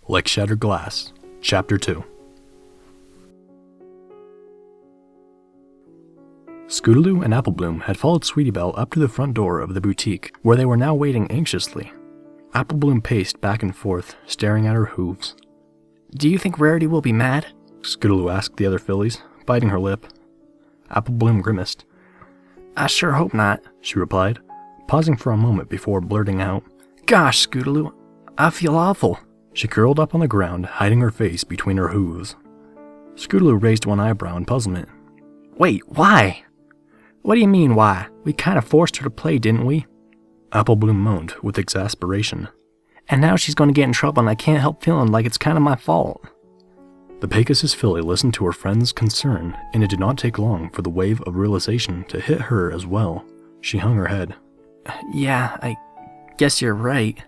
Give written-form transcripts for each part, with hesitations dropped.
Like Shattered Glass, Chapter 2. Scootaloo and Applebloom had followed Sweetie Belle up to the front door of the boutique, where they were now waiting anxiously. Applebloom paced back and forth, staring at her hooves. "Do you think Rarity will be mad?" Scootaloo asked the other fillies, biting her lip. Applebloom grimaced. "I sure hope not," she replied, pausing for a moment before blurting out, "Gosh, Scootaloo, I feel awful." She curled up on the ground, hiding her face between her hooves. Scootaloo raised one eyebrow in puzzlement. "Wait, why? What do you mean, why? We kind of forced her to play, didn't we?" Applebloom moaned with exasperation. "And now she's going to get in trouble, and I can't help feeling like it's kind of my fault." The Pegasus filly listened to her friend's concern, and it did not take long for the wave of realization to hit her as well. She hung her head. "Yeah, I guess you're right.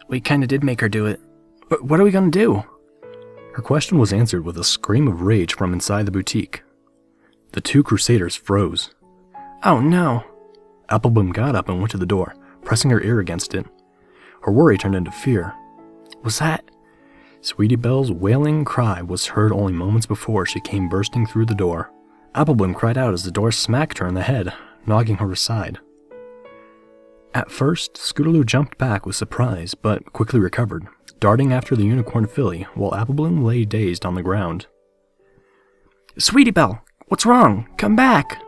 We kind of did make her do it. But what are we going to do?" Her question was answered with a scream of rage from inside the boutique. The two crusaders froze. "Oh no." Applebloom got up and went to the door, pressing her ear against it. Her worry turned into fear. Was that? Sweetie Belle's wailing cry was heard only moments before she came bursting through the door. Applebloom cried out as the door smacked her in the head, knocking her aside. At first, Scootaloo jumped back with surprise, but quickly recovered, darting after the unicorn filly while Applebloom lay dazed on the ground. "Sweetie Belle, what's wrong? Come back!"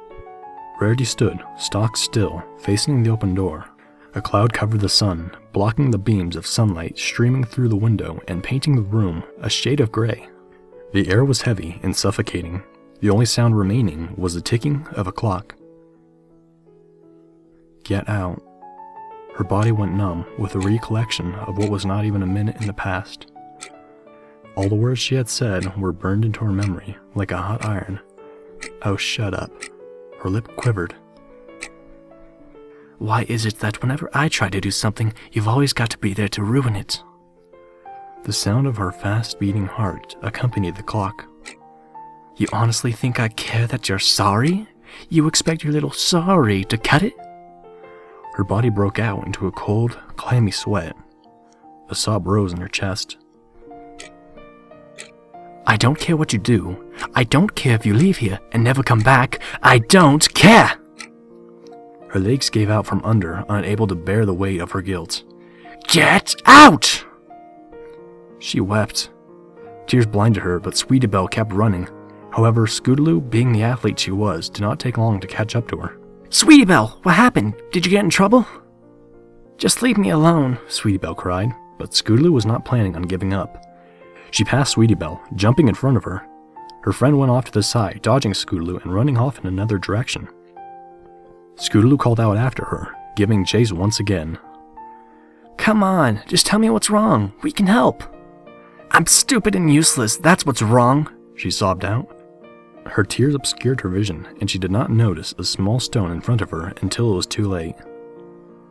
Rarity stood, stock still, facing the open door. A cloud covered the sun, blocking the beams of sunlight streaming through the window and painting the room a shade of gray. The air was heavy and suffocating. The only sound remaining was the ticking of a clock. Get out. Her body went numb with a recollection of what was not even a minute in the past. All the words she had said were burned into her memory like a hot iron. Oh, shut up. Her lip quivered. "Why is it that whenever I try to do something, you've always got to be there to ruin it?" The sound of her fast-beating heart accompanied the clock. "You honestly think I care that you're sorry? You expect your little sorry to cut it?" Her body broke out into a cold, clammy sweat. A sob rose in her chest. "I don't care what you do. I don't care if you leave here and never come back. I don't care!" Her legs gave out from under, unable to bear the weight of her guilt. "Get out!" She wept. Tears blinded her, but Sweetie Belle kept running. However, Scootaloo, being the athlete she was, did not take long to catch up to her. "Sweetie Belle, what happened? Did you get in trouble?" "Just leave me alone," Sweetie Belle cried, but Scootaloo was not planning on giving up. She passed Sweetie Belle, jumping in front of her. Her friend went off to the side, dodging Scootaloo and running off in another direction. Scootaloo called out after her, giving chase once again. "Come on, just tell me what's wrong. We can help." "I'm stupid and useless, that's what's wrong," she sobbed out. Her tears obscured her vision, and she did not notice a small stone in front of her until it was too late.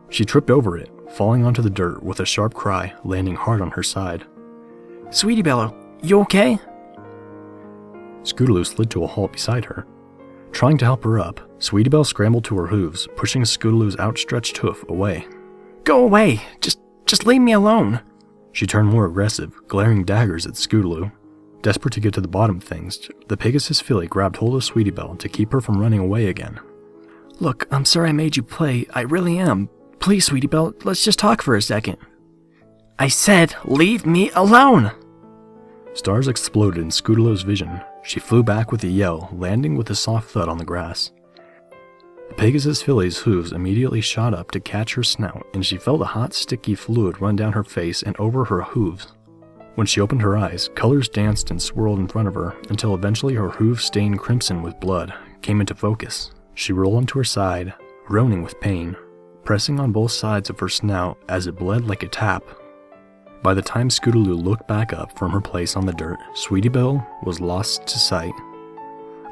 She tripped over it, falling onto the dirt with a sharp cry, landing hard on her side. "Sweetie Belle, you okay?" Scootaloo slid to a halt beside her. Trying to help her up, Sweetie Belle scrambled to her hooves, pushing Scootaloo's outstretched hoof away. "Go away! Just leave me alone!" She turned more aggressive, glaring daggers at Scootaloo. Desperate to get to the bottom of things, the Pegasus filly grabbed hold of Sweetie Belle to keep her from running away again. "Look, I'm sorry I made you play. I really am. Please, Sweetie Belle, let's just talk for a second." "I said, leave me alone!" Stars exploded in Scootaloo's vision. She flew back with a yell, landing with a soft thud on the grass. The Pegasus filly's hooves immediately shot up to catch her snout, and she felt a hot, sticky fluid run down her face and over her hooves. When she opened her eyes, colors danced and swirled in front of her, until eventually her hooves stained crimson with blood came into focus. She rolled onto her side, groaning with pain, pressing on both sides of her snout as it bled like a tap. By the time Scootaloo looked back up from her place on the dirt, Sweetie Belle was lost to sight.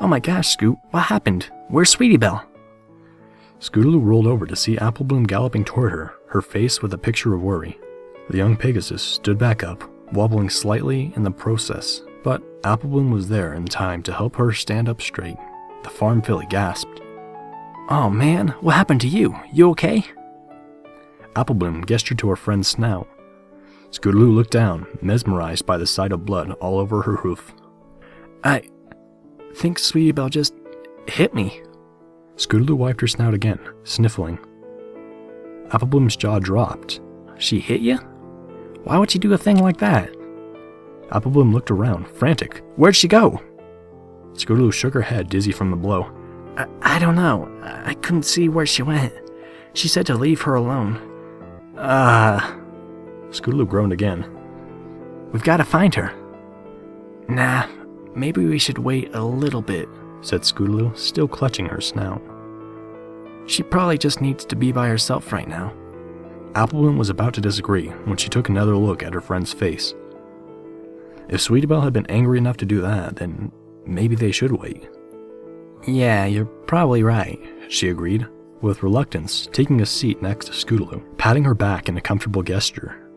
"Oh my gosh, Scoot, what happened? Where's Sweetie Belle?" Scootaloo rolled over to see Applebloom galloping toward her, her face with a picture of worry. The young Pegasus stood back up, wobbling slightly in the process, but Applebloom was there in time to help her stand up straight. The farm filly gasped. "Oh man, what happened to you? You okay?" Applebloom gestured to her friend's snout. Scootaloo looked down, mesmerized by the sight of blood all over her hoof. I think Sweetie Belle just hit me. Scootaloo wiped her snout again, sniffling. Applebloom's jaw dropped. She hit you? Why would she do a thing like that? Applebloom looked around, frantic. Where'd she go? Scootaloo shook her head, dizzy from the blow. I don't know. I couldn't see where she went. She said to leave her alone. Scootaloo groaned again. We've got to find her. Nah, maybe we should wait a little bit, said Scootaloo, still clutching her snout. She probably just needs to be by herself right now. Applebloom was about to disagree when she took another look at her friend's face. If Sweetie Belle had been angry enough to do that, then maybe they should wait. Yeah, you're probably right, she agreed, with reluctance, taking a seat next to Scootaloo, patting her back in a comfortable gesture.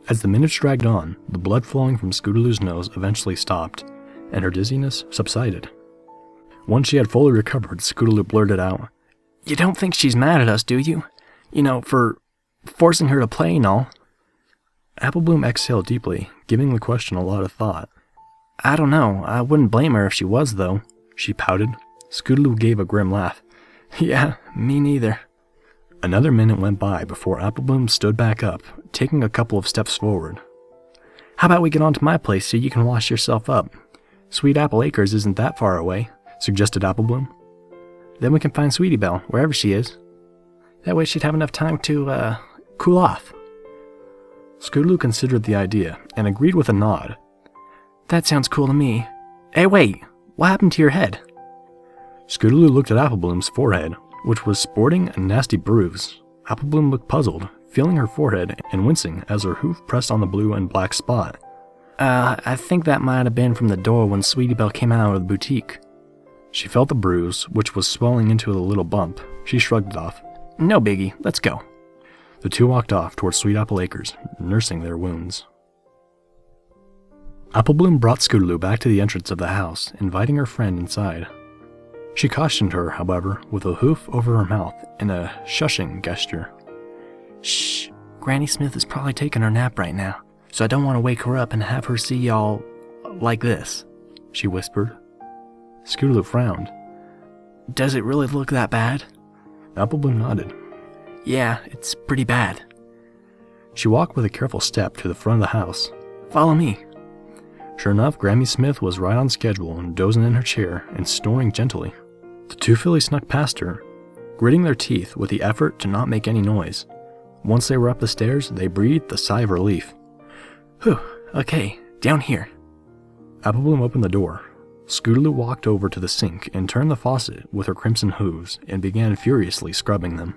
As the minutes dragged on, the blood flowing from Scootaloo's nose eventually stopped, and her dizziness subsided. Once she had fully recovered, Scootaloo blurted out, You don't think she's mad at us, do you? You know, for forcing her to play and all. Applebloom exhaled deeply, giving the question a lot of thought. I don't know. I wouldn't blame her if she was, though. She pouted. Scootaloo gave a grim laugh. Yeah, me neither. Another minute went by before Applebloom stood back up, taking a couple of steps forward. How about we get on to my place so you can wash yourself up? Sweet Apple Acres isn't that far away, suggested Applebloom. Then we can find Sweetie Belle, wherever she is. That way she'd have enough time to, cool off. Scootaloo considered the idea and agreed with a nod. That sounds cool to me. Hey, wait, what happened to your head? Scootaloo looked at Applebloom's forehead, which was sporting a nasty bruise. Applebloom looked puzzled, feeling her forehead and wincing as her hoof pressed on the blue and black spot. I think that might have been from the door when Sweetie Belle came out of the boutique. She felt the bruise, which was swelling into a little bump. She shrugged it off. No biggie, let's go. The two walked off towards Sweet Apple Acres, nursing their wounds. Applebloom brought Scootaloo back to the entrance of the house, inviting her friend inside. She cautioned her, however, with a hoof over her mouth in a shushing gesture. Shh, Granny Smith is probably taking her nap right now, so I don't want to wake her up and have her see y'all like this, she whispered. Scootaloo frowned. Does it really look that bad? Applebloom nodded. Yeah, it's pretty bad. She walked with a careful step to the front of the house. Follow me. Sure enough, Granny Smith was right on schedule and dozing in her chair and snoring gently. The two fillies snuck past her, gritting their teeth with the effort to not make any noise. Once they were up the stairs, they breathed a sigh of relief. Whew, okay, down here. Applebloom opened the door. Scootaloo walked over to the sink and turned the faucet with her crimson hooves and began furiously scrubbing them.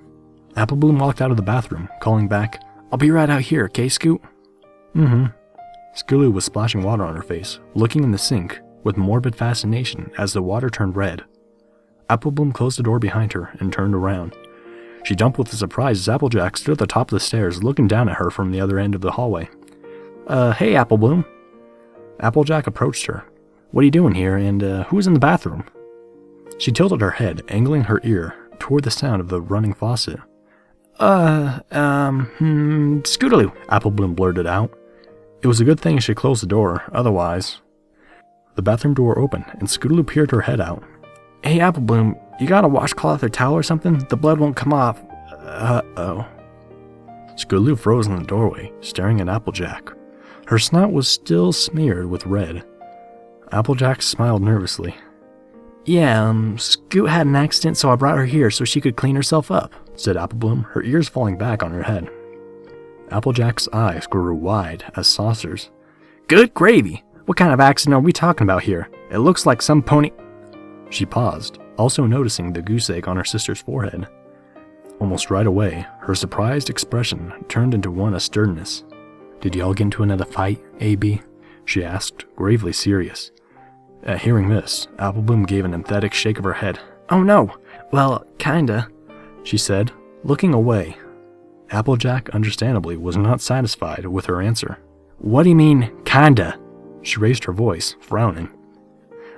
Applebloom walked out of the bathroom, calling back, I'll be right out here, okay, Scoot? Mm-hmm. Scootaloo was splashing water on her face, looking in the sink with morbid fascination as the water turned red. Applebloom closed the door behind her and turned around. She jumped with surprise as Applejack stood at the top of the stairs looking down at her from the other end of the hallway. Hey, Applebloom. Applejack approached her. What are you doing here, and who's in the bathroom? She tilted her head, angling her ear toward the sound of the running faucet. Scootaloo, Applebloom blurted out. It was a good thing she closed the door, otherwise. The bathroom door opened, and Scootaloo peered her head out. Hey, Applebloom, you got a washcloth or towel or something? The blood won't come off. Uh-oh. Scootaloo froze in the doorway, staring at Applejack. Her snout was still smeared with red. Applejack smiled nervously. Yeah, Scoot had an accident, so I brought her here so she could clean herself up, said Applebloom, her ears falling back on her head. Applejack's eyes grew wide as saucers. Good gravy! What kind of accident are we talking about here? It looks like some pony... She paused, also noticing the goose egg on her sister's forehead. Almost right away, her surprised expression turned into one of sternness. Did y'all get into another fight, A.B.? She asked, gravely serious. At hearing this, Applebloom gave an emphatic shake of her head. Oh no, well, kinda, she said, looking away. Applejack, understandably, was not satisfied with her answer. What do you mean, kinda? She raised her voice, frowning.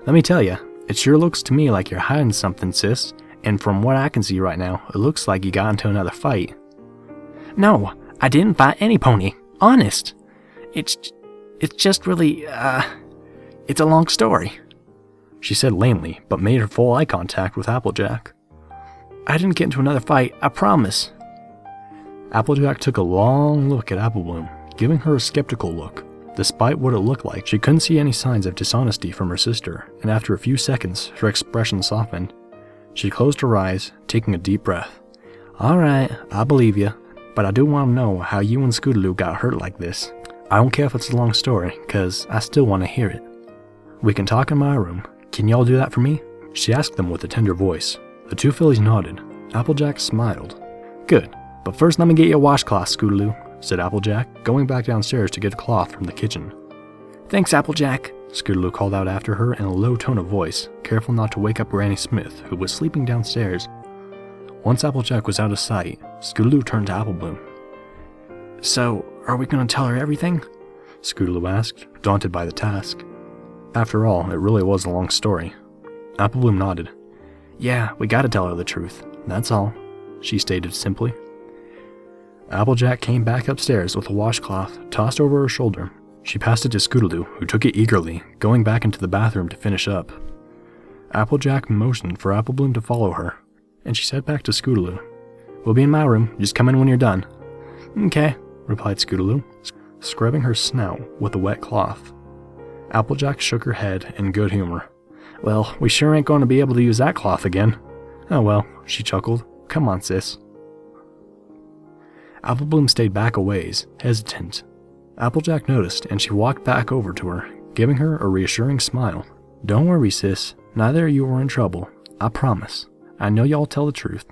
Let me tell you, it sure looks to me like you're hiding something, sis, and from what I can see right now, it looks like you got into another fight. No, I didn't fight any pony, honest. It's just really, it's a long story," she said lamely, but made her full eye contact with Applejack. "I didn't get into another fight, I promise." Applejack took a long look at Applebloom, giving her a skeptical look. Despite what it looked like, she couldn't see any signs of dishonesty from her sister, and after a few seconds, her expression softened. She closed her eyes, taking a deep breath. "Alright, I believe you, but I do want to know how you and Scootaloo got hurt like this. I don't care if it's a long story, 'cause I still want to hear it. We can talk in my room. Can y'all do that for me?" she asked them with a tender voice. The two fillies nodded. Applejack smiled. "Good, but first let me get you a washcloth, Scootaloo," said Applejack, going back downstairs to get a cloth from the kitchen. "Thanks, Applejack," Scootaloo called out after her in a low tone of voice, careful not to wake up Granny Smith, who was sleeping downstairs. Once Applejack was out of sight, Scootaloo turned to Applebloom. "So, are we going to tell her everything?" Scootaloo asked, daunted by the task. After all, it really was a long story. Applebloom nodded. "Yeah, we gotta tell her the truth, that's all," she stated simply. Applejack came back upstairs with a washcloth tossed over her shoulder. She passed it to Scootaloo, who took it eagerly, going back into the bathroom to finish up. Applejack motioned for Applebloom to follow her, and she said back to Scootaloo, "We'll be in my room, just come in when you're done." "Okay," replied Scootaloo, scrubbing her snout with a wet cloth. Applejack shook her head in good humor. "Well, we sure ain't going to be able to use that cloth again." "Oh well," she chuckled. "Come on, sis." Applebloom stayed back a ways, hesitant. Applejack noticed, and she walked back over to her, giving her a reassuring smile. "Don't worry, sis. Neither of you are in trouble. I promise. I know y'all tell the truth."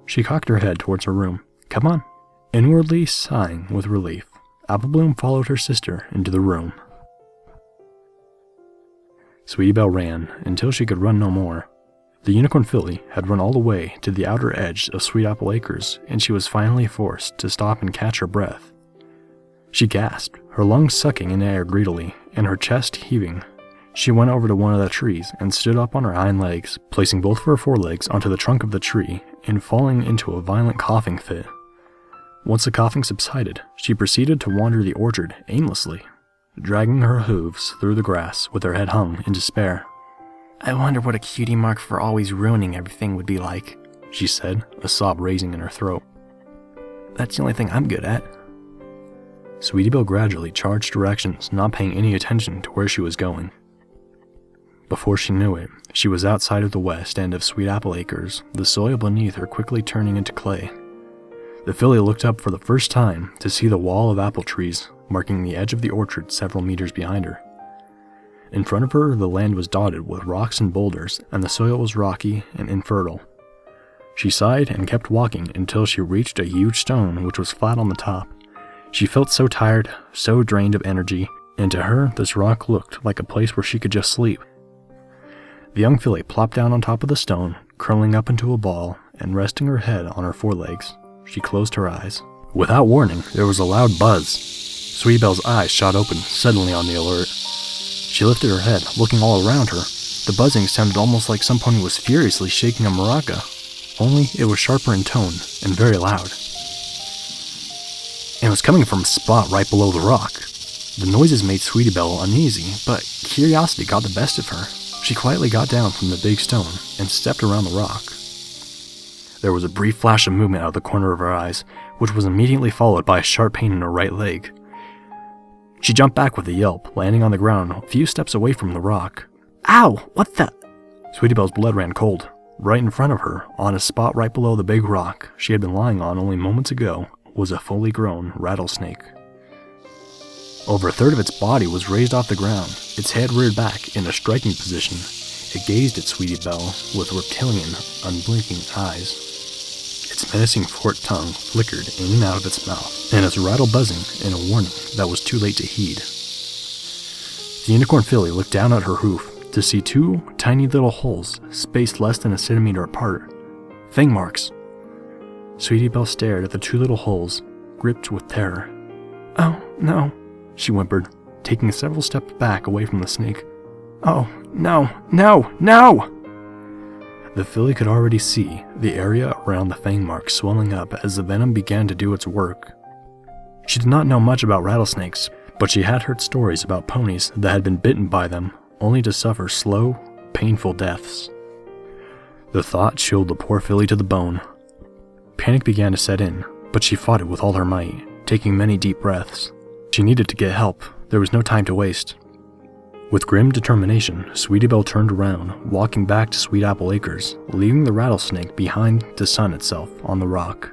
She cocked her head towards her room. "Come on." Inwardly sighing with relief, Applebloom followed her sister into the room. Sweetie Belle ran until she could run no more. The unicorn filly had run all the way to the outer edge of Sweet Apple Acres, and she was finally forced to stop and catch her breath. She gasped, her lungs sucking in air greedily, and her chest heaving. She went over to one of the trees and stood up on her hind legs, placing both of her forelegs onto the trunk of the tree and falling into a violent coughing fit. Once the coughing subsided, she proceeded to wander the orchard aimlessly, dragging her hooves through the grass with her head hung in despair. "I wonder what a cutie mark for always ruining everything would be like," she said, a sob raising in her throat. "That's the only thing I'm good at." Sweetie Belle gradually charged directions, not paying any attention to where she was going. Before she knew it, she was outside of the west end of Sweet Apple Acres, the soil beneath her quickly turning into clay. The filly looked up for the first time to see the wall of apple trees marking the edge of the orchard several meters behind her. In front of her, the land was dotted with rocks and boulders, and the soil was rocky and infertile. She sighed and kept walking until she reached a huge stone which was flat on the top. She felt so tired, so drained of energy, and to her, this rock looked like a place where she could just sleep. The young filly plopped down on top of the stone, curling up into a ball, and resting her head on her forelegs. She closed her eyes. Without warning, there was a loud buzz. Sweetie Belle's eyes shot open, suddenly on the alert. She lifted her head, looking all around her. The buzzing sounded almost like some pony was furiously shaking a maraca, only it was sharper in tone and very loud. And it was coming from a spot right below the rock. The noises made Sweetie Belle uneasy, but curiosity got the best of her. She quietly got down from the big stone and stepped around the rock. There was a brief flash of movement out of the corner of her eyes, which was immediately followed by a sharp pain in her right leg. She jumped back with a yelp, landing on the ground a few steps away from the rock. "Ow! What the?" Sweetie Belle's blood ran cold. Right in front of her, on a spot right below the big rock she had been lying on only moments ago, was a fully grown rattlesnake. Over a third of its body was raised off the ground, its head reared back in a striking position. It gazed at Sweetie Belle with reptilian, unblinking eyes. Its menacing forked tongue flickered in and out of its mouth, and its rattle buzzing in a warning that was too late to heed. The unicorn filly looked down at her hoof to see two tiny little holes spaced less than a centimeter apart. Fang marks! Sweetie Belle stared at the two little holes, gripped with terror. "Oh, no," she whimpered, taking several steps back away from the snake. "Oh, no, no, no!" The filly could already see the area around the fang marks swelling up as the venom began to do its work. She did not know much about rattlesnakes, But she had heard stories about ponies that had been bitten by them, only to suffer slow, painful deaths. The thought chilled the poor filly to the bone. Panic began to set in, but she fought it with all her might, taking many deep breaths. She needed to get help. There was no time to waste. With grim determination, Sweetie Belle turned around, walking back to Sweet Apple Acres, leaving the rattlesnake behind to sun itself on the rock.